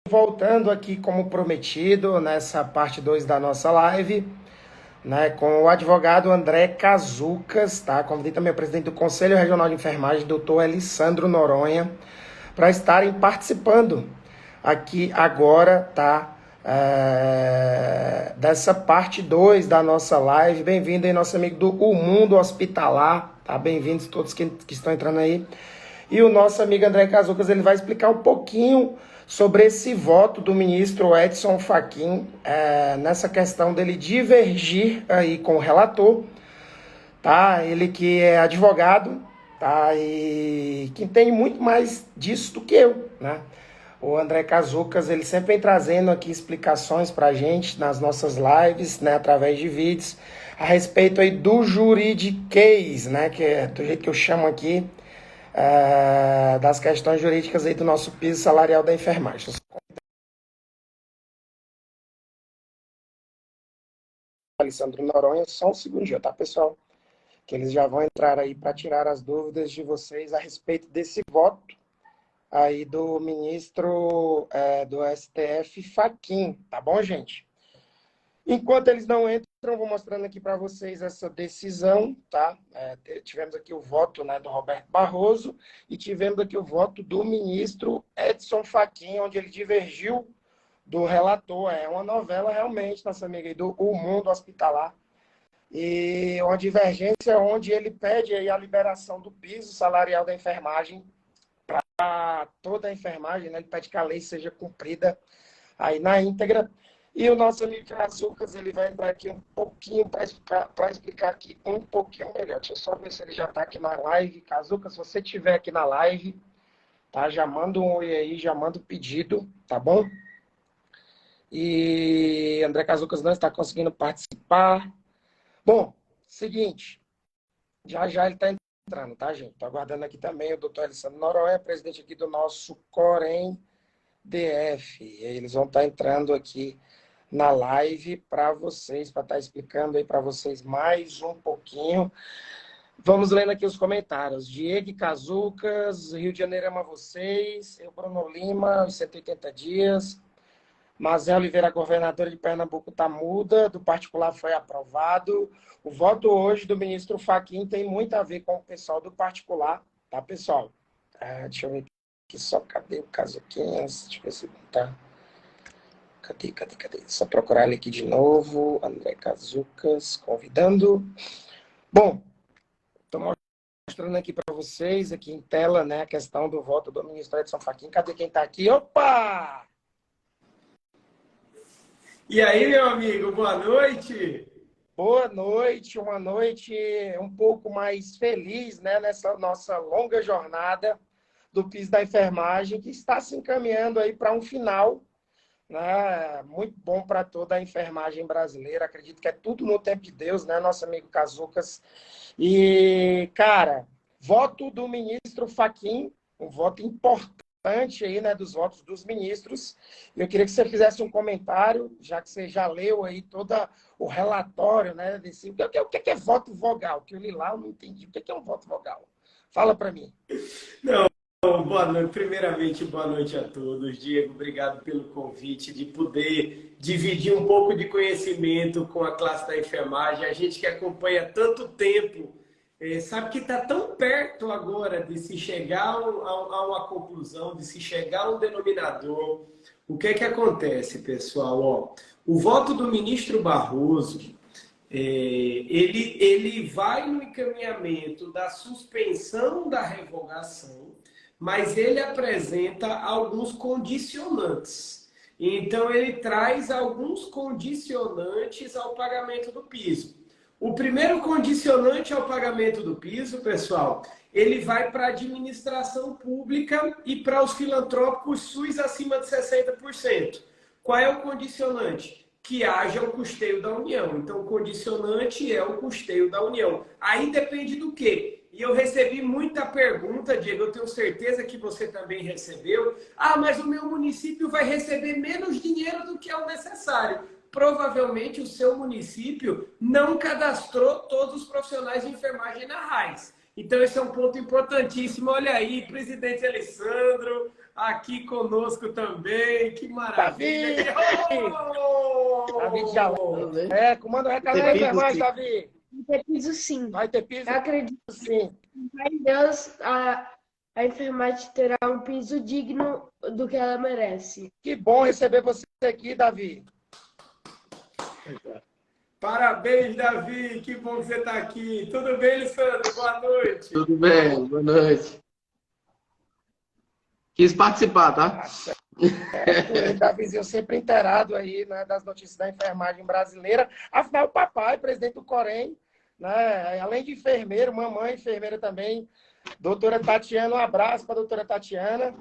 Voltando aqui como prometido nessa parte 2 da nossa live, né, com o advogado André Cazucas, tá? Convidei também o presidente do Conselho Regional de Enfermagem, doutor Elisandro Noronha, para estarem participando aqui agora, tá? Dessa parte 2 da nossa live. Bem-vindo aí, nosso amigo do O Mundo Hospitalar, tá? Bem-vindos todos que estão entrando aí. E o nosso amigo André Cazucas, ele vai explicar um pouquinho sobre esse voto do ministro Edson Fachin, nessa questão dele divergir aí com o relator, tá? Ele que é advogado, tá? E que entende muito mais disso do que eu, né? O André Cazucas, ele sempre vem trazendo aqui explicações pra gente nas nossas lives, né, através de vídeos, a respeito aí do juridiquês, né, que é do jeito que eu chamo aqui, das questões jurídicas aí do nosso piso salarial da enfermagem. Alessandro Noronha, só um segundinho, tá, pessoal? Que eles já vão entrar aí para tirar as dúvidas de vocês a respeito desse voto aí do ministro do STF, Fachin, tá bom, gente? Enquanto eles não entram, eu vou mostrando aqui para vocês essa decisão, tá? Tivemos aqui o voto, né, do Roberto Barroso e tivemos aqui o voto do ministro Edson Fachin, onde ele divergiu do relator. É uma novela realmente, nossa amiga aí, do O Mundo Hospitalar. E uma divergência onde ele pede aí a liberação do piso salarial da enfermagem para toda a enfermagem, né? Ele pede que a lei seja cumprida aí na íntegra. E o nosso amigo Cazucas, ele vai entrar aqui um pouquinho para explicar aqui um pouquinho melhor. Deixa eu só ver se ele já está aqui na live. Cazucas, se você estiver aqui na live, tá? Já manda um oi aí, já manda o pedido, tá bom? E André Cazucas não está conseguindo participar. Bom, seguinte, já ele está entrando, tá, gente? Estou aguardando aqui também o doutor Elisandro Noronha, presidente aqui do nosso Corém DF. E eles vão estar entrando aqui na live para vocês, para estar explicando aí para vocês mais um pouquinho. Vamos lendo aqui os comentários. Diego Cazucas, Rio de Janeiro ama vocês. Eu, Bruno Lima, 180 dias. Mazé Oliveira, governadora de Pernambuco, está muda. Do particular foi aprovado. O voto hoje do ministro Fachin tem muito a ver com o pessoal do particular, tá, pessoal? Deixa eu ver aqui só. Cadê o Cazuquinhas? Deixa eu ver se tá. Cadê? Só procurar ele aqui de novo. André Cazucas, convidando. Bom, estou mostrando aqui para vocês, aqui em tela, né, a questão do voto do ministro Edson Fachin. Cadê quem está aqui? Opa! E aí, meu amigo, boa noite. Boa noite, uma noite um pouco mais feliz, né, nessa nossa longa jornada do piso da enfermagem, que está se encaminhando aí para um final, né, muito bom para toda a enfermagem brasileira. Acredito que é tudo no tempo de Deus, né, nosso amigo Cazucas. E, cara, voto do ministro Fachin, um voto importante aí, né, dos votos dos ministros. Eu queria que você fizesse um comentário, já que você já leu aí todo o relatório, né, desse... O que é voto vogal? Que eu li lá, eu não entendi. O que é um voto vogal? Fala para mim. Não, boa noite. Primeiramente, boa noite a todos. Diego, obrigado pelo convite de poder dividir um pouco de conhecimento com a classe da enfermagem. A gente que acompanha tanto tempo, sabe que está tão perto agora de se chegar a uma conclusão, de se chegar a um denominador. O que é que acontece, pessoal? Ó, o voto do ministro Barroso, ele vai no encaminhamento da suspensão da revogação, mas ele apresenta alguns condicionantes. Então, ele traz alguns condicionantes ao pagamento do piso. O primeiro condicionante ao pagamento do piso, pessoal, ele vai para a administração pública e para os filantrópicos SUS acima de 60%. Qual é o condicionante? Que haja o custeio da União. Então, o condicionante é o custeio da União. Aí depende do quê? E eu recebi muita pergunta, Diego, eu tenho certeza que você também recebeu. Ah, mas o meu município vai receber menos dinheiro do que é o necessário. Provavelmente o seu município não cadastrou todos os profissionais de enfermagem na RAIS. Então, esse é um ponto importantíssimo. Olha aí, presidente Alessandro, aqui conosco também. Que maravilha! Davi já comanda o recado aí, enfermagem, Davi. Vai ter piso sim. Vai ter piso? Eu acredito sim. Em Deus, a enfermagem terá um piso digno do que ela merece. Que bom receber você aqui, Davi. Parabéns, Davi. Que bom que você está aqui. Tudo bem, Lissandro? Boa noite. Tudo bem, boa noite. Quis participar, tá? Davizinho sempre inteirado aí, né, das notícias da enfermagem brasileira. Afinal, o papai, presidente do Corém, né, além de enfermeiro, mamãe enfermeira também, doutora Tatiana, um abraço para a doutora Tatiana.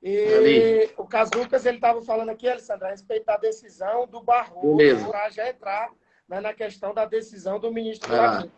E o Cazucas, ele estava falando aqui, Alessandra, a respeito da decisão do Barroso, para já entrar, né, na questão da decisão do ministro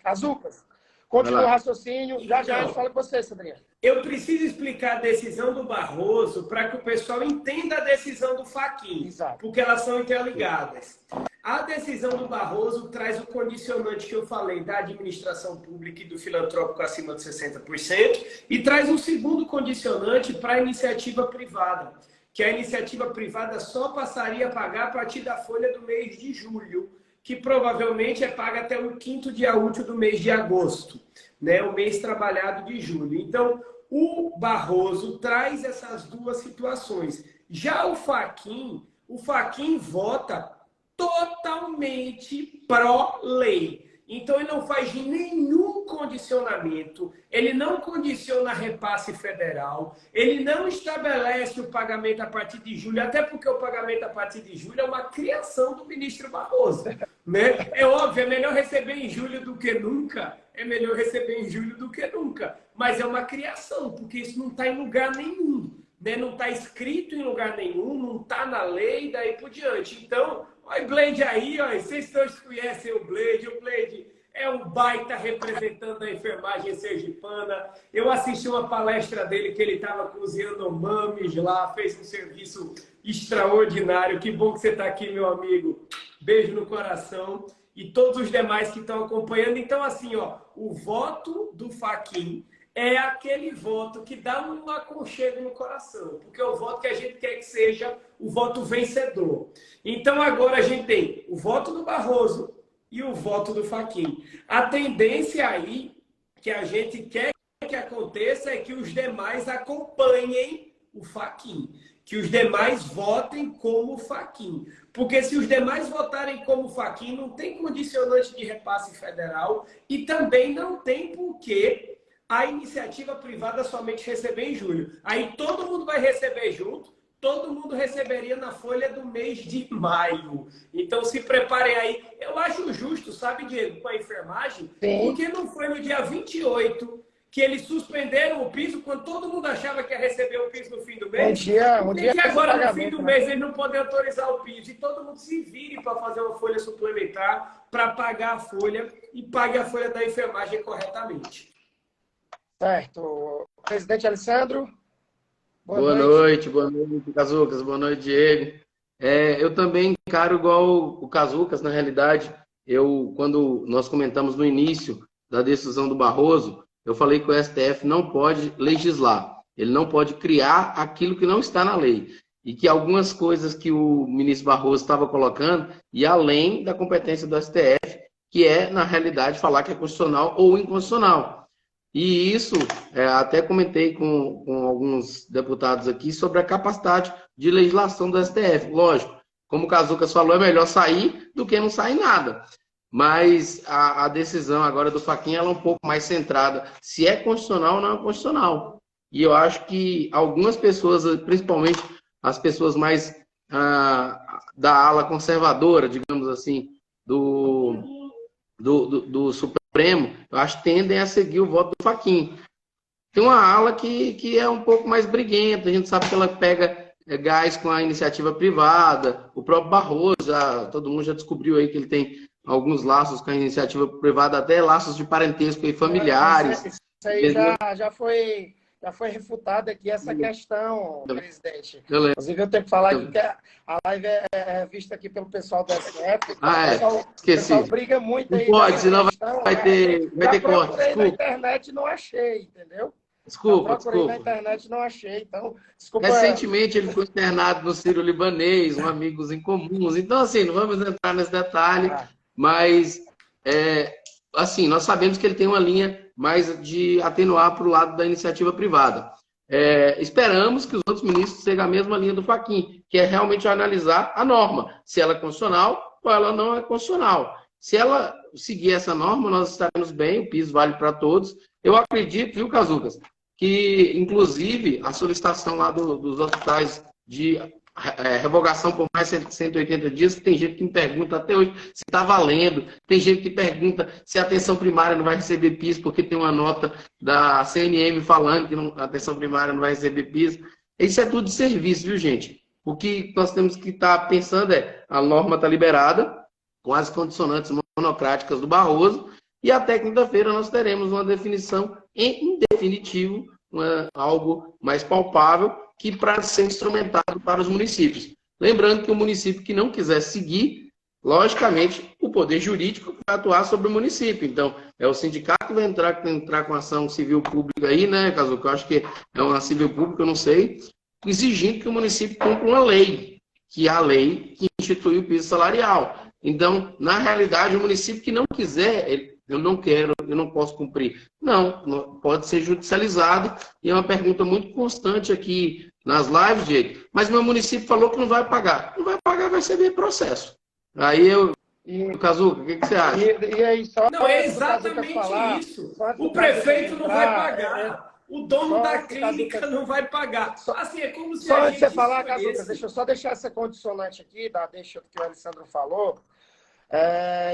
Cazucas. Continua o raciocínio, já a gente fala com você, Sandrinha. Eu preciso explicar a decisão do Barroso para que o pessoal entenda a decisão do Fachin, porque elas são interligadas. A decisão do Barroso traz o condicionante que eu falei da administração pública e do filantrópico acima de 60%, e traz um segundo condicionante para a iniciativa privada, que a iniciativa privada só passaria a pagar a partir da folha do mês de julho, que provavelmente é paga até o 5º dia útil do mês de agosto, né? O mês trabalhado de julho. Então, o Barroso traz essas duas situações. Já o Fachin vota totalmente pró-lei. Então, ele não faz nenhum condicionamento, ele não condiciona repasse federal, ele não estabelece o pagamento a partir de julho, até porque o pagamento a partir de julho é uma criação do ministro Barroso. Né? É óbvio, é melhor receber em julho do que nunca, mas é uma criação, porque isso não está em lugar nenhum, né? Não está escrito em lugar nenhum, não está na lei, daí por diante. Então, olha o Blade aí, ó, vocês todos conhecem o Blade é um baita representante da enfermagem sergipana. Eu assisti uma palestra dele que ele estava cozinhando mames lá, fez um serviço extraordinário. Que bom que você está aqui, meu amigo. Beijo no coração. E todos os demais que estão acompanhando. Então, assim, ó, o voto do Fachin é aquele voto que dá um aconchego no coração, porque é o voto que a gente quer que seja o voto vencedor. Então, agora a gente tem o voto do Barroso e o voto do Fachin. A tendência aí, que a gente quer que aconteça, é que os demais acompanhem o Fachin, que os demais votem como o Fachin. Porque se os demais votarem como o Fachin, não tem condicionante de repasse federal e também não tem porquê a iniciativa privada somente receber em julho. Aí todo mundo vai receber junto, todo mundo receberia na folha do mês de maio. Então se preparem aí. Eu acho justo, sabe, Diego, com a enfermagem, porque não foi no dia 28 que eles suspenderam o piso quando todo mundo achava que ia receber o piso no fim do mês. Que agora, no fim do mês, eles não podem autorizar o piso. E todo mundo se vire para fazer uma folha suplementar, para pagar a folha e pague a folha da enfermagem corretamente. Certo. Presidente Alessandro. Boa noite, Cazucas. Boa noite, Diego. Eu também encaro igual o Cazucas, na realidade. Quando nós comentamos no início da decisão do Barroso, eu falei que o STF não pode legislar. Ele não pode criar aquilo que não está na lei. E que algumas coisas que o ministro Barroso estava colocando ia além da competência do STF, que é, na realidade, falar que é constitucional ou inconstitucional. E isso, até comentei com alguns deputados aqui sobre a capacidade de legislação do STF. Lógico, como o Cazucas falou, é melhor sair do que não sair nada. Mas a decisão agora do Fachin ela é um pouco mais centrada se é constitucional ou não é constitucional. E eu acho que algumas pessoas, principalmente as pessoas mais da ala conservadora, digamos assim, do Supremo, eu acho que tendem a seguir o voto do Fachin. Tem uma ala que é um pouco mais briguenta, a gente sabe que ela pega gás com a iniciativa privada, o próprio Barroso, todo mundo já descobriu aí que ele tem alguns laços com a iniciativa privada, até laços de parentesco e familiares. Isso aí já foi refutada aqui essa questão, presidente. Inclusive, eu tenho que falar aqui que a live é vista aqui pelo pessoal do SF. Esqueci. O pessoal briga muito aí. Não pode, senão vai ter corte. Na internet não achei, entendeu? Desculpa, procurei na desculpa. internet e não achei, então, desculpa. Recentemente ele foi internado no Sírio-Libanês, um amigos em comuns. Então, assim, não vamos entrar nesse detalhe, mas, assim, nós sabemos que ele tem uma linha mais de atenuar para o lado da iniciativa privada. Esperamos que os outros ministros sigam a mesma linha do Fachin, que é realmente analisar a norma, se ela é constitucional ou ela não é constitucional. Se ela seguir essa norma, nós estaremos bem, o piso vale para todos. Eu acredito, viu, Cazucas, que, inclusive, a solicitação lá dos hospitais de revogação por mais de 180 dias, tem gente que me pergunta até hoje se está valendo, tem gente que pergunta se a atenção primária não vai receber piso, porque tem uma nota da CNM falando que a atenção primária não vai receber piso. Isso é tudo de serviço, viu, gente? O que nós temos que estar pensando a norma está liberada, com as condicionantes monocráticas do Barroso, e até quinta-feira nós teremos uma definição em definitivo, algo mais palpável, que para ser instrumentado para os municípios. Lembrando que o município que não quiser seguir, logicamente, o poder jurídico vai atuar sobre o município. Então, é o sindicato que vai entrar com ação civil pública aí, né, Cazuca? Eu acho que é uma civil pública, eu não sei, exigindo que o município cumpra uma lei, que é a lei que institui o piso salarial. Então, na realidade, o município que não quiser, eu não quero, eu não posso cumprir. Não, pode ser judicializado, e é uma pergunta muito constante aqui nas lives, Diego. Mas meu município falou que não vai pagar. Não vai pagar, vai ser meio processo. Aí Cazuca, o que você acha? E aí, só não, é exatamente isso. O prefeito não vai pagar. O dono da clínica não vai pagar. Assim, é como se só antes de você falar, Cazuca, deixa eu só deixar essa condicionante aqui, deixa que o Alessandro falou.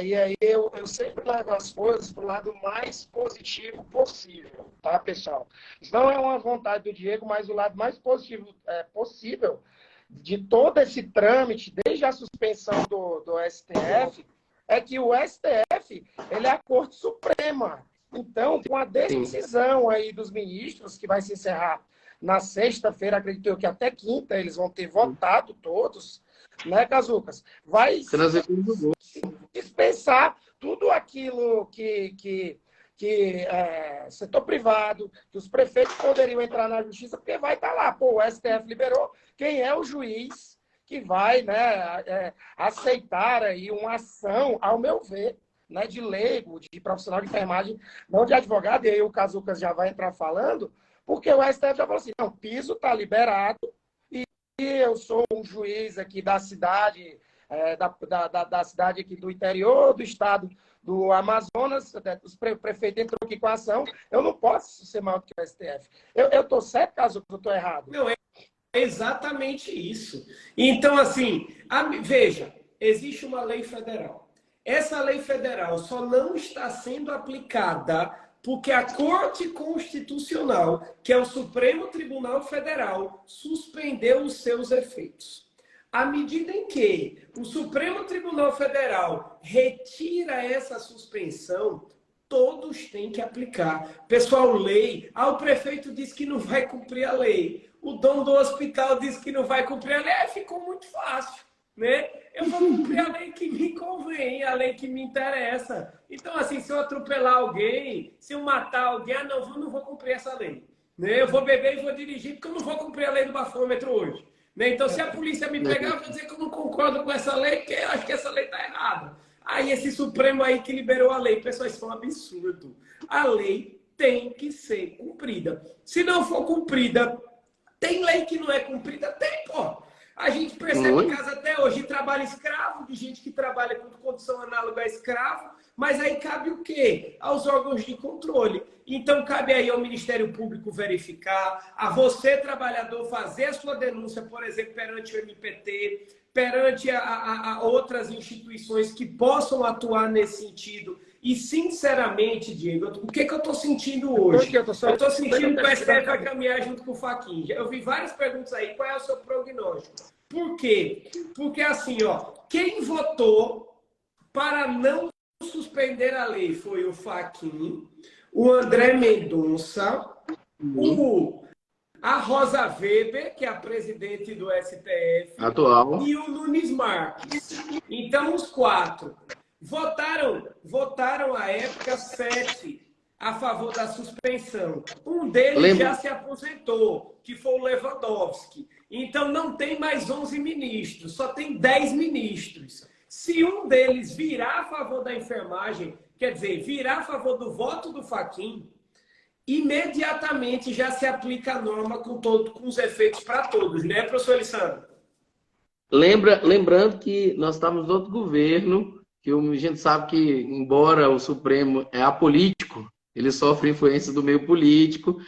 E aí eu sempre levo as coisas para o lado mais positivo possível, tá, pessoal? Isso não é uma vontade do Diego, mas o lado mais positivo possível de todo esse trâmite, desde a suspensão do STF, é que o STF ele é a Corte Suprema. Então, com a decisão aí dos ministros, que vai se encerrar na sexta-feira, acredito eu que até quinta eles vão ter votado todos, né, Cazucas? Vai dispensar tudo aquilo que setor privado, que os prefeitos poderiam entrar na justiça, porque vai estar lá. Pô, o STF liberou, quem é o juiz que vai, né, aceitar aí uma ação, ao meu ver, né, de leigo, de profissional de enfermagem, não de advogado, e aí o Cazucas já vai entrar falando, porque o STF já falou assim, não, piso está liberado, e eu sou um juiz aqui da cidade, da cidade aqui do interior do estado do Amazonas, o prefeito entrou aqui com a ação, eu não posso ser maior do que o STF. Eu estou certo, caso eu estou errado? Não, é exatamente isso. Então, assim, veja, existe uma lei federal. Essa lei federal só não está sendo aplicada porque a Corte Constitucional, que é o Supremo Tribunal Federal, suspendeu os seus efeitos. À medida em que o Supremo Tribunal Federal retira essa suspensão, todos têm que aplicar. Pessoal, lei. O prefeito disse que não vai cumprir a lei. O dono do hospital disse que não vai cumprir a lei. Ficou muito fácil, né? Eu vou cumprir a lei que me convém, a lei que me interessa. Então, assim, se eu atropelar alguém, se eu matar alguém, não vou cumprir essa lei. Né? Eu vou beber e vou dirigir, porque eu não vou cumprir a lei do bafômetro hoje. Né? Então, se a polícia me pegar, eu vou dizer que eu não concordo com essa lei, porque eu acho que essa lei está errada. Aí, esse Supremo aí que liberou a lei, pessoal, isso é um absurdo. A lei tem que ser cumprida. Se não for cumprida, tem lei que não é cumprida? Tem, pô. A gente percebe em casa até hoje trabalho escravo, de gente que trabalha com condição análoga a escravo, mas aí cabe o quê? Aos órgãos de controle. Então, cabe aí ao Ministério Público verificar, a você, trabalhador, fazer a sua denúncia, por exemplo, perante o MPT, perante a outras instituições que possam atuar nesse sentido. E, sinceramente, Diego, o que eu estou sentindo hoje? Eu estou sentindo que o STF vai caminhar junto com o Fachin. Eu vi várias perguntas aí. Qual é o seu prognóstico? Por quê? Porque, assim, quem votou para não suspender a lei foi o Fachin, o André Mendonça, a Rosa Weber, que é a presidente do STF, atual, e o Nunes Marques. Então, os quatro votaram à época 7 a favor da suspensão. Um deles já se aposentou, que foi o Lewandowski. Então, não tem mais 11 ministros, só tem 10 ministros. Se um deles virar a favor da enfermagem, quer dizer, virar a favor do voto do Fachin, imediatamente já se aplica a norma com os efeitos para todos, né, professor Alessandro? Lembrando que nós estávamos no outro governo, que a gente sabe que, embora o Supremo é apolítico, ele sofre influência do meio político.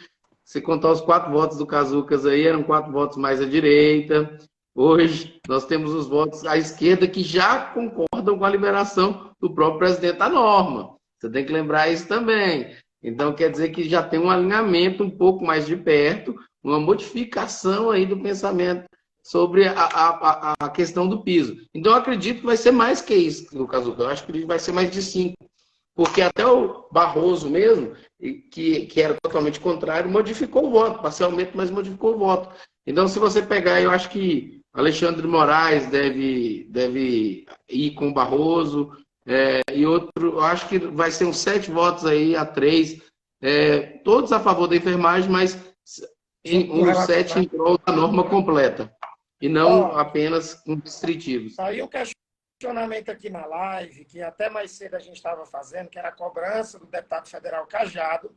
Se contar os 4 votos do Cazucas aí, eram 4 votos mais à direita. Hoje, nós temos os votos à esquerda que já concordam com a liberação do próprio presidente da norma. Você tem que lembrar isso também. Então, quer dizer que já tem um alinhamento um pouco mais de perto, uma modificação aí do pensamento sobre a questão do piso. Então, eu acredito que vai ser mais que isso, no caso. Eu acho que vai ser mais de 5. Porque até o Barroso mesmo, que era totalmente contrário, modificou o voto, parcialmente, mas modificou o voto. Então, se você pegar, eu acho que Alexandre de Moraes deve ir com o Barroso, e outro, eu acho que vai ser uns 7 votos aí a 3, todos a favor da enfermagem, mas uns 7 em prol da norma completa, e não apenas com distritivos. Aí o questionamento aqui na live, que até mais cedo a gente estava fazendo, que era a cobrança do deputado federal Cajado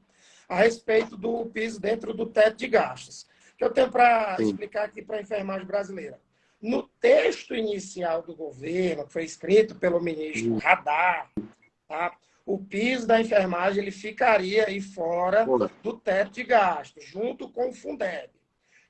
a respeito do piso dentro do teto de gastos. Que eu tenho para explicar aqui para a enfermagem brasileira. No texto inicial do governo, que foi escrito pelo ministro Haddad, tá? O piso da enfermagem ele ficaria aí fora do teto de gastos, junto com o Fundeb.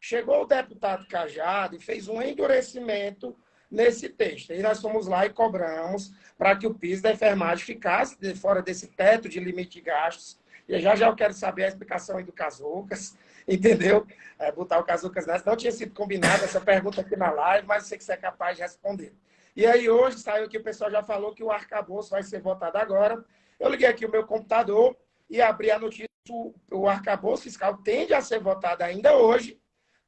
Chegou o deputado Cajado e fez um endurecimento nesse texto. E nós fomos lá e cobramos para que o piso da enfermagem ficasse fora desse teto de limite de gastos. E já eu quero saber a explicação aí do Cazucas, entendeu? Botar o Cazucas nessa. Não tinha sido combinada essa pergunta aqui na live, mas sei que você é capaz de responder. E aí hoje saiu que o pessoal já falou que o arcabouço vai ser votado agora. Eu liguei aqui o meu computador e abri a notícia. O arcabouço fiscal tende a ser votado ainda hoje.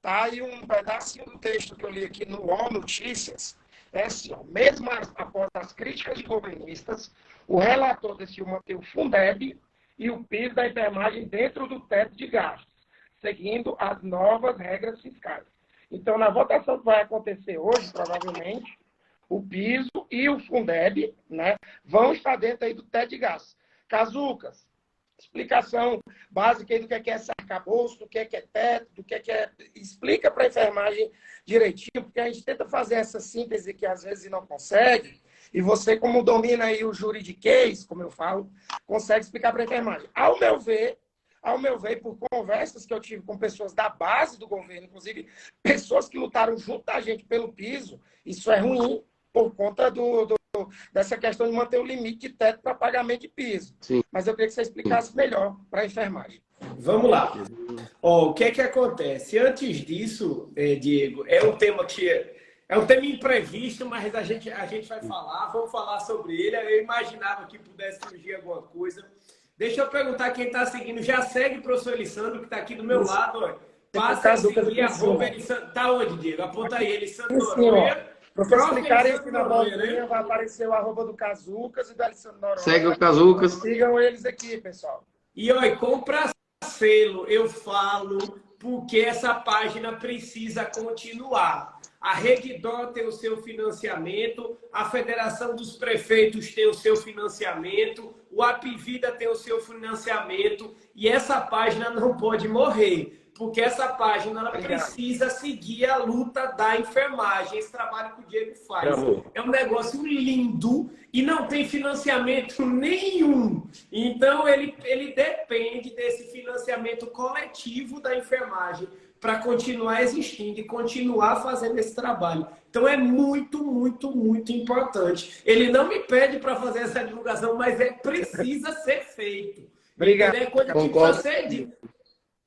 Tá? E um pedacinho do texto que eu li aqui no UOL Notícias é assim, ó, mesmo após as críticas de governistas, o relator decidiu manter o Fundeb e o piso da enfermagem dentro do teto de gastos, seguindo as novas regras fiscais. Então, na votação que vai acontecer hoje, provavelmente, o piso e o Fundeb, né, vão estar dentro aí do teto de gastos. Cazucas, explicação básica aí do que é esse arcabouço, do que é teto, do que é... Explica para a enfermagem direitinho, porque a gente tenta fazer essa síntese que às vezes não consegue, e você, como domina aí o juridiquês, como eu falo, consegue explicar para a enfermagem. Ao meu ver, por conversas que eu tive com pessoas da base do governo, inclusive pessoas que lutaram junto da gente pelo piso, isso é ruim por conta dessa questão de manter o limite de teto para pagamento de piso. Sim. Mas eu queria que você explicasse melhor para a enfermagem. Vamos lá. O que é que acontece? Antes disso, Diego, é um tema que é um tema imprevisto, mas a gente vai falar, vamos falar sobre ele. Eu imaginava que pudesse surgir alguma coisa. Deixa eu perguntar quem está seguindo. Já segue o professor Elissandro, que está aqui do meu lado. Ó. Passa a seguir @Elissandro. Está onde, Diego? Aponta aí, Elissandro Noronha. Para vocês clicarem aqui na bolinha, vai aparecer o @ do Cazucas e do Alessandro Noronha. Segue o Cazucas. Sigam eles aqui, pessoal. E olha, compra selo, eu falo, porque essa página precisa continuar. A Redditor tem o seu financiamento, a Federação dos Prefeitos tem o seu financiamento, o Apvida tem o seu financiamento, e essa página não pode morrer, porque essa página ela precisa seguir a luta da enfermagem, esse trabalho que o Diego faz. É um negócio lindo e não tem financiamento nenhum. Então, ele depende desse financiamento coletivo da enfermagem para continuar existindo e continuar fazendo esse trabalho. Então, é muito, muito, muito importante. Ele não me pede para fazer essa divulgação, mas precisa ser feito. Obrigado. É coisa que precisa ser dita.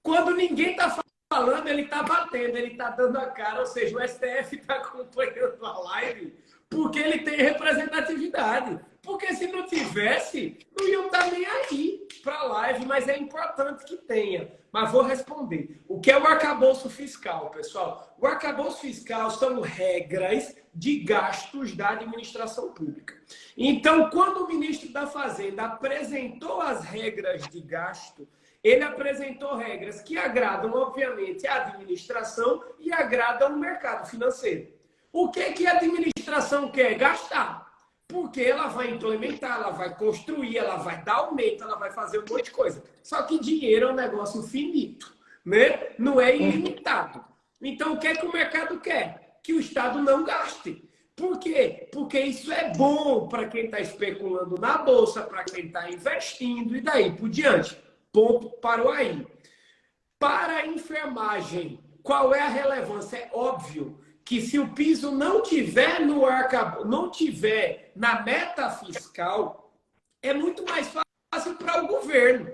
Quando ninguém está falando, ele está batendo, ele está dando a cara, ou seja, o STF está acompanhando a live porque ele tem representatividade. Porque se não tivesse, não iam estar nem aí para a live, mas é importante que tenha. Mas vou responder. O que é o arcabouço fiscal, pessoal? O arcabouço fiscal são regras de gastos da administração pública. Então, quando o ministro da Fazenda apresentou as regras de gasto, Ele apresentou regras que agradam, obviamente, a administração e agradam o mercado financeiro. O que a administração quer? Gastar. Porque ela vai implementar, ela vai construir, ela vai dar aumento, ela vai fazer um monte de coisa. Só que dinheiro é um negócio finito, né? Não é ilimitado. Então, o que o mercado quer? Que o Estado não gaste. Por quê? Porque isso é bom para quem está especulando na Bolsa, para quem está investindo e daí por diante. Ponto, parou aí. Para a enfermagem, qual é a relevância? É óbvio que se o piso não tiver no arcabouço, não tiver na meta fiscal, é muito mais fácil para o governo.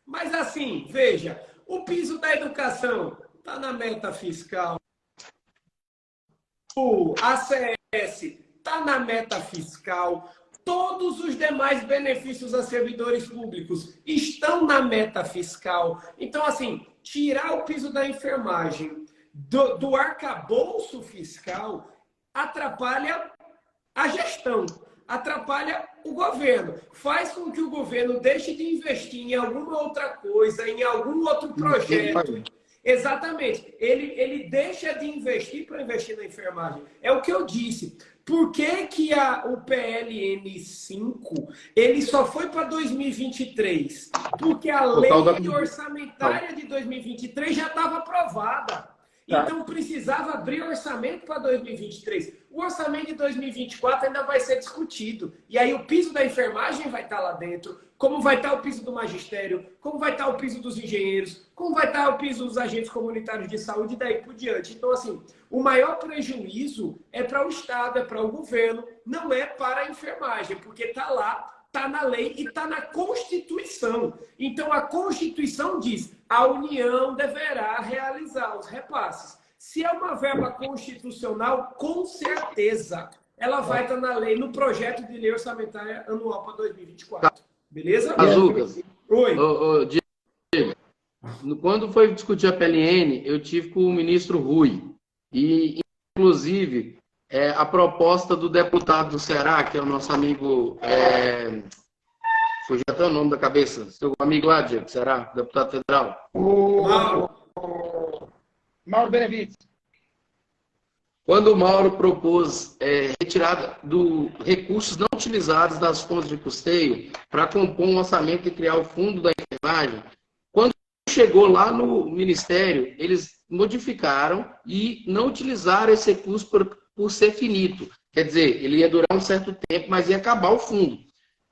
Mas assim, veja, o piso da educação está na meta fiscal. O ACS está na meta fiscal. Todos os demais benefícios a servidores públicos estão na meta fiscal. Então, assim, tirar o piso da enfermagem do arcabouço fiscal atrapalha a gestão, atrapalha o governo, faz com que o governo deixe de investir em alguma outra coisa, em algum outro projeto. Exatamente. Ele deixa de investir para investir na enfermagem. É o que eu disse. Por que o PLN 5 ele só foi para 2023? Porque a lei orçamentária de 2023 já estava aprovada. Então, precisava abrir orçamento para 2023. O orçamento de 2024 ainda vai ser discutido. E aí o piso da enfermagem vai estar lá dentro, como vai estar o piso do magistério, como vai estar o piso dos engenheiros, como vai estar o piso dos agentes comunitários de saúde e daí por diante. Então, assim, o maior prejuízo é para o Estado, é para o governo, não é para a enfermagem, porque está lá, está na lei e está na Constituição. Então, a Constituição diz: a União deverá realizar os repasses. Se é uma verba constitucional, com certeza, ela vai estar na lei, no projeto de lei orçamentária anual para 2024. Beleza? Azucas. Oi. Diego, quando foi discutir a PLN, eu tive com o ministro Rui. E, inclusive, a proposta do deputado do Ceará, que é o nosso amigo... fugiu até o nome da cabeça. Seu amigo lá, Diego, Ceará, deputado federal. Mauro Benevides. Quando o Mauro propôs retirada dos recursos não utilizados das fontes de custeio para compor um orçamento e criar o fundo da enfermagem, quando chegou lá no Ministério, eles modificaram e não utilizaram esse recurso por ser finito. Quer dizer, ele ia durar um certo tempo, mas ia acabar o fundo.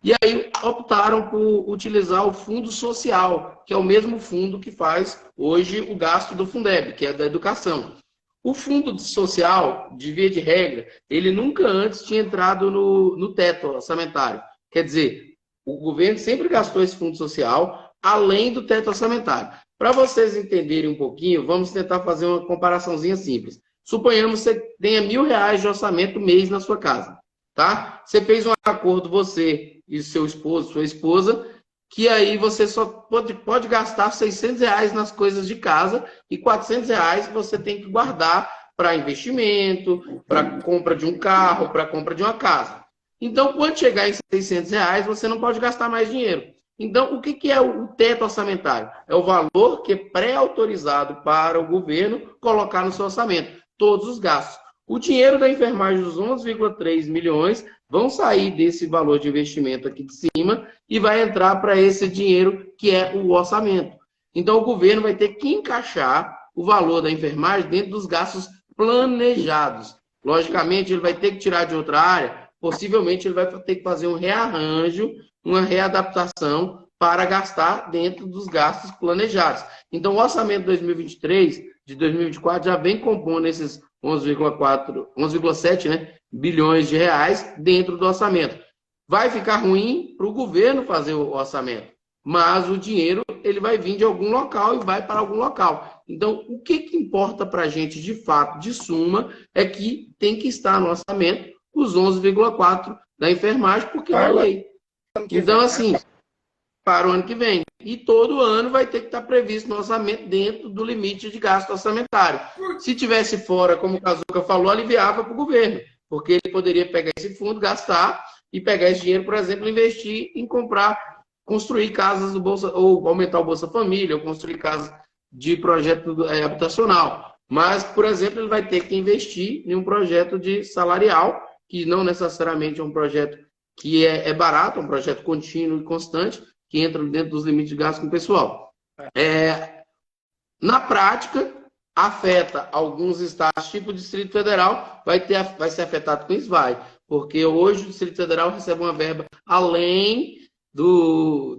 E aí optaram por utilizar o fundo social, que é o mesmo fundo que faz hoje o gasto do Fundeb, que é da educação. O fundo social, de via de regra, ele nunca antes tinha entrado no teto orçamentário. Quer dizer, o governo sempre gastou esse fundo social além do teto orçamentário. Para vocês entenderem um pouquinho, vamos tentar fazer uma comparaçãozinha simples. Suponhamos que você tenha R$1.000 de orçamento mês na sua casa. Tá? Você fez um acordo, você e seu esposo, sua esposa, que aí você só pode gastar R$600 nas coisas de casa e R$400 você tem que guardar para investimento, para compra de um carro, para compra de uma casa. Então, quando chegar em R$600, você não pode gastar mais dinheiro. Então, o que é o teto orçamentário? É o valor que é pré-autorizado para o governo colocar no seu orçamento, todos os gastos. O dinheiro da enfermagem dos 11,3 milhões vão sair desse valor de investimento aqui de cima e vai entrar para esse dinheiro que é o orçamento. Então, o governo vai ter que encaixar o valor da enfermagem dentro dos gastos planejados. Logicamente, ele vai ter que tirar de outra área, possivelmente ele vai ter que fazer um rearranjo, uma readaptação para gastar dentro dos gastos planejados. Então, o orçamento de 2023, de 2024, já vem compondo esses 11,7 bilhões de reais dentro do orçamento. Vai ficar ruim para o governo fazer o orçamento, mas o dinheiro ele vai vir de algum local e vai para algum local. Então, o que importa para a gente de fato, de suma, é que tem que estar no orçamento os 11,4 da enfermagem, porque é a lei. Então, assim, para o ano que vem. E todo ano vai ter que estar previsto no orçamento dentro do limite de gasto orçamentário. Se tivesse fora, como o Cazuca falou, aliviava para o governo, porque ele poderia pegar esse fundo, gastar e pegar esse dinheiro, por exemplo, investir em comprar construir casas do Bolsa, ou aumentar o Bolsa Família, ou construir casas de projeto habitacional. Mas, por exemplo, ele vai ter que investir em um projeto de salarial, que não necessariamente é um projeto que é barato, é um projeto contínuo e constante, que entra dentro dos limites de gasto com o pessoal. Na prática, afeta alguns estados, tipo o Distrito Federal, vai ser afetado com isso, porque hoje o Distrito Federal recebe uma verba além do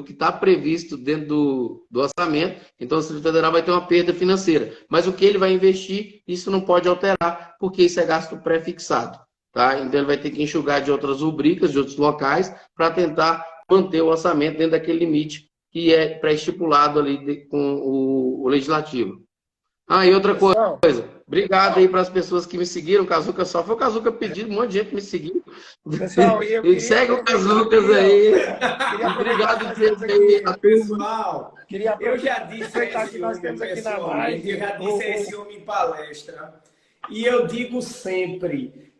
que está previsto dentro do orçamento, então o Distrito Federal vai ter uma perda financeira. Mas o que ele vai investir, isso não pode alterar, porque isso é gasto pré-fixado. Tá? Então ele vai ter que enxugar de outras rubricas, de outros locais, para tentar manter o orçamento dentro daquele limite que é pré-estipulado ali com o legislativo. E outra coisa, obrigado aí para as pessoas que me seguiram, o Kazuca só foi o Kazuca pedindo, um monte de gente me seguiu. Pessoal, segue o Kazucas aí. Obrigado aí, pessoal. Eu já disse a esse homem pessoalmente, eu já disse a esse homem em palestra, e eu digo sempre,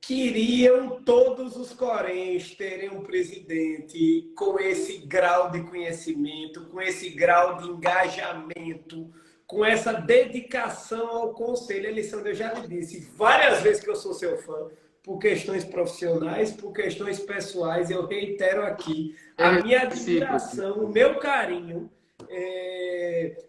queriam todos os coréns terem um presidente com esse grau de conhecimento, com esse grau de engajamento, com essa dedicação ao conselho. Elisandro, eu já lhe disse várias vezes que eu sou seu fã, por questões profissionais, por questões pessoais. Eu reitero aqui a minha admiração, o meu carinho.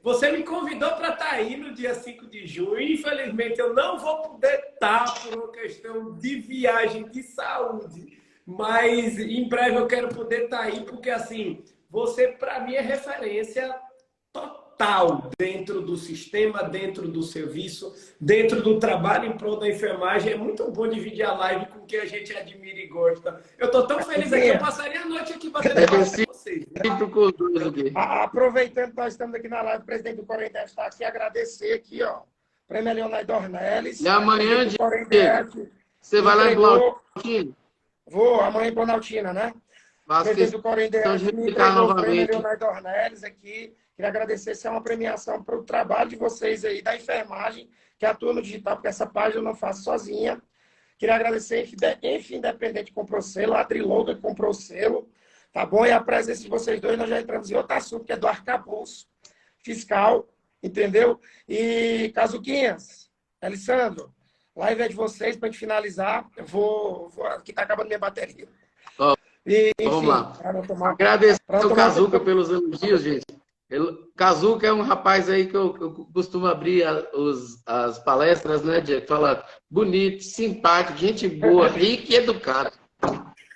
Você me convidou para estar aí no dia 5 de junho. Infelizmente, eu não vou poder estar por uma questão de viagem, de saúde. Mas em breve eu quero poder estar aí, porque assim, você para mim é referência total dentro do sistema, dentro do serviço, dentro do trabalho em prol da enfermagem. É muito bom dividir a live com quem a gente admira e gosta. Eu estou tão feliz aqui, eu passaria a noite aqui batendo papo com vocês. Aproveitando que nós estamos aqui na live, o presidente do Corém deve estar aqui, agradecer aqui, ó, Prêmio Leonardo Dornelles. E amanhã, você vai lá em Planaltina? Vou, amanhã em Planaltina, né? O presidente do Corém deve me entregou o Prêmio Leonardo Dornelles aqui. Queria agradecer, isso é uma premiação para o trabalho de vocês aí, da enfermagem, que atua no digital, porque essa página eu não faço sozinha. Queria agradecer, Enfim Independente comprou o selo, a Adrilouda comprou o selo, tá bom? E a presença de vocês dois, nós já entramos em outro assunto, que é do arcabouço fiscal, entendeu? E, Kazuquinhas, Alessandro, live é de vocês, para a gente finalizar. Eu vou aqui está acabando minha bateria. Enfim, vamos lá. Agradecer ao Kazuca pelos elogios, gente. Kazuca é um rapaz aí que eu costumo abrir as palestras, né, Diego? Fala bonito, simpático, gente boa, rico e educado.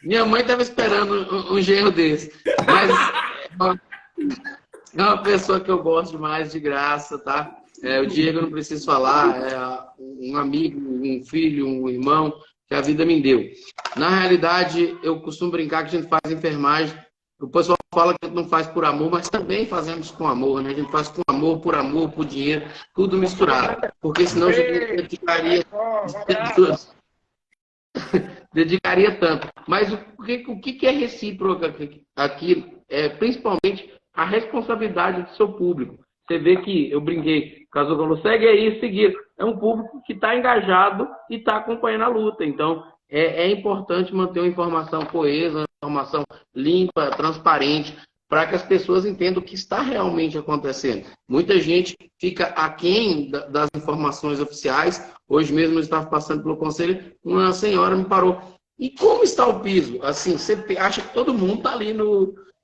Minha mãe estava esperando um genro desse. Mas é uma pessoa que eu gosto demais, de graça, tá? O Diego, não preciso falar, é um amigo, um filho, um irmão que a vida me deu. Na realidade, eu costumo brincar que a gente faz enfermagem. O pessoal fala que a gente não faz por amor, mas também fazemos com amor, né? A gente faz com amor, por dinheiro, tudo misturado. Porque senão a gente dedicaria tanto. Mas o que é recíproco aqui? Principalmente a responsabilidade do seu público. Você vê que eu brinquei, o Kazuca falou, segue aí, seguir. É um público que está engajado e está acompanhando a luta. Então, é importante manter uma informação coesa, uma informação limpa, transparente, para que as pessoas entendam o que está realmente acontecendo. Muita gente fica aquém das informações oficiais. Hoje mesmo eu estava passando pelo conselho, uma senhora me parou. E como está o piso? Assim, você acha que todo mundo está ali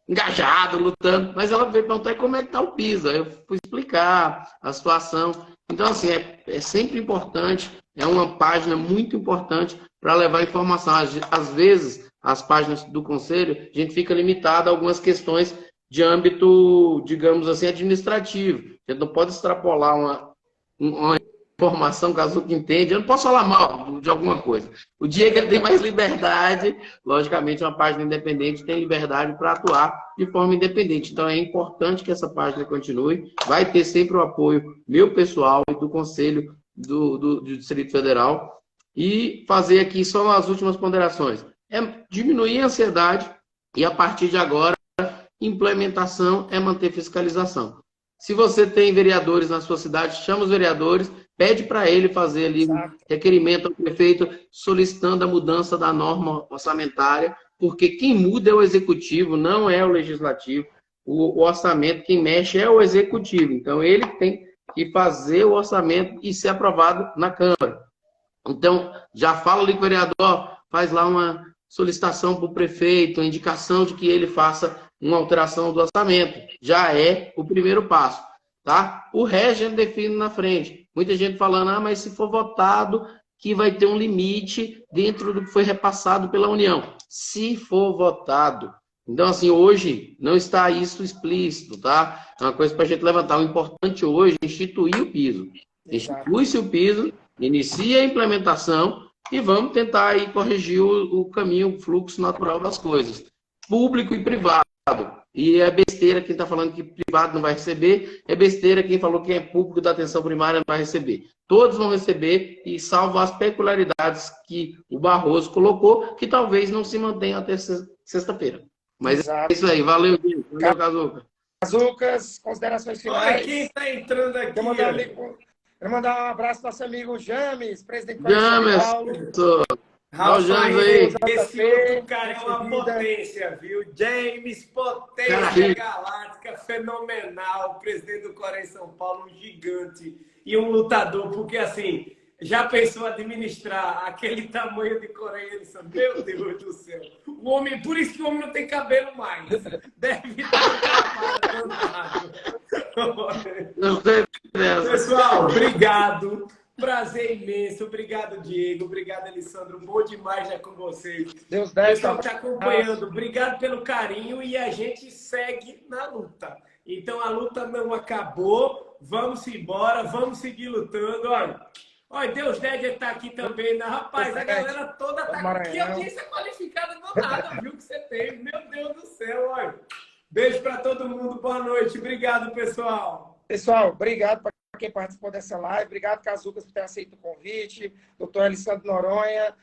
engajado, lutando, mas ela veio perguntar como é que está o piso. Aí eu fui explicar a situação. Então, assim, é sempre importante, é uma página muito importante para levar informação. Às vezes, as páginas do Conselho, a gente fica limitado a algumas questões de âmbito, digamos assim, administrativo. A gente não pode extrapolar uma informação, caso que entende. Eu não posso falar mal de alguma coisa. O Diego ele tem mais liberdade. Logicamente, uma página independente tem liberdade para atuar de forma independente. Então, é importante que essa página continue. Vai ter sempre o apoio meu pessoal e do Conselho do Distrito Federal. E fazer aqui só as últimas ponderações. Diminuir a ansiedade e, a partir de agora, implementação é manter fiscalização. Se você tem vereadores na sua cidade, chama os vereadores, pede para ele fazer ali um requerimento ao prefeito solicitando a mudança da norma orçamentária porque quem muda é o executivo, não é o legislativo. O orçamento, quem mexe é o executivo. Então, ele tem que fazer o orçamento e ser aprovado na Câmara. Então, já fala ali com o vereador, faz lá uma solicitação para o prefeito, a indicação de que ele faça uma alteração do orçamento. Já é o primeiro passo, tá? O resto a gente define na frente. Muita gente falando, mas se for votado, que vai ter um limite dentro do que foi repassado pela União. Se for votado. Então, assim, hoje não está isso explícito, tá? É uma coisa para a gente levantar. O importante hoje é instituir o piso. Institui-se o piso, inicia a implementação e vamos tentar aí corrigir o caminho, o fluxo natural das coisas. Público e privado. E é besteira quem está falando que privado não vai receber, é besteira quem falou que é público da atenção primária não vai receber. Todos vão receber, e salvo as peculiaridades que o Barroso colocou, que talvez não se mantenham até sexta-feira. Mas Exato. é isso aí. Valeu, gente. Valeu, Cazuca. Cazucas, considerações finais. Olha quem está entrando aqui. Quero mandar um abraço para nosso amigo James, presidente do James, Paulo. Esse outro cara é uma potência, viu? James, potência galáctica, fenomenal, presidente do Coreia em São Paulo, um gigante e um lutador, porque assim, já pensou administrar aquele tamanho de Coreia em São Paulo? Meu Deus do céu. O homem, por isso que o homem não tem cabelo mais. Deve estar danado. Pessoal, obrigado. Prazer imenso. Obrigado, Diego. Obrigado, Alessandro. Bom demais já com vocês. Deus O deve. pessoal está acompanhando. Obrigado pelo carinho e a gente segue na luta. Então, a luta não acabou. Vamos embora. Vamos seguir lutando. Olha, Deus Dede está aqui também. Né? Rapaz, a galera toda está aqui. Que audiência qualificada do nada, viu, que você tem. Meu Deus do céu, olha. Beijo para todo mundo. Boa noite. Obrigado, pessoal. Pessoal, obrigado para quem participou dessa live. Obrigado, Cazucas, por ter aceito o convite. Doutor Alessandro Noronha,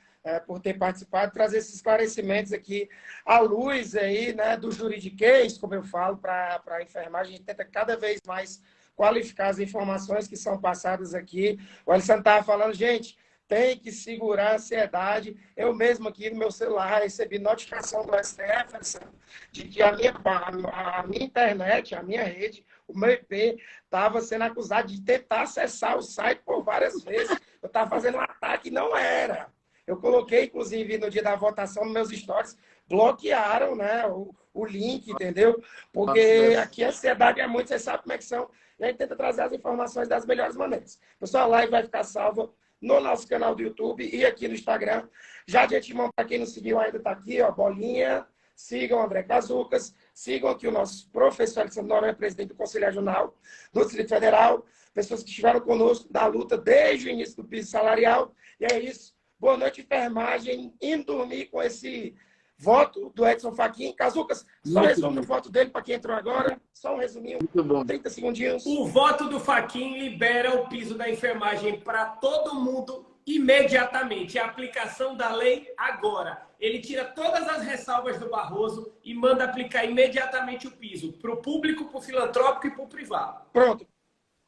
por ter participado, trazer esses esclarecimentos aqui à luz aí, né, do juridiquês, como eu falo, para a enfermagem. A gente tenta cada vez mais qualificar as informações que são passadas aqui. O Alessandro estava falando, gente, tem que segurar a ansiedade. Eu mesmo aqui no meu celular recebi notificação do STF, Alessandro, de que a minha internet, a minha rede, o meu IP estava sendo acusado de tentar acessar o site por várias vezes. Eu estava fazendo um ataque e não era. Eu coloquei, inclusive, no dia da votação, nos meus stories, bloquearam, né, o link, entendeu? Porque aqui a ansiedade é muito, você sabe como é que são. E a gente tenta trazer as informações das melhores maneiras. Pessoal, a live vai ficar salva no nosso canal do YouTube e aqui no Instagram. Já de antemão, para quem não seguiu ainda, está aqui, ó, bolinha. Sigam o André Cazucas, sigam aqui o nosso professor Alessandro Noronha, presidente do Conselho Regional do Distrito Federal, pessoas que estiveram conosco da luta desde o início do piso salarial. E é isso. Boa noite, enfermagem. Indo dormir com esse voto do Edson Fachin. Cazucas, só resume o voto dele para quem entrou agora. Só um resuminho, 30 segundinhos. O voto do Fachin libera o piso da enfermagem para todo mundo imediatamente. A aplicação da lei agora. Ele tira todas as ressalvas do Barroso e manda aplicar imediatamente o piso para o público, para o filantrópico e para o privado. Pronto.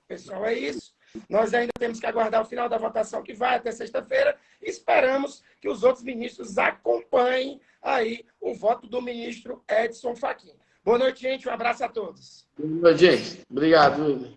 Pessoal, é isso. Nós ainda temos que aguardar o final da votação, que vai até sexta-feira. Esperamos que os outros ministros acompanhem aí o voto do ministro Edson Fachin. Boa noite, gente. Um abraço a todos. Boa noite, gente. Obrigado.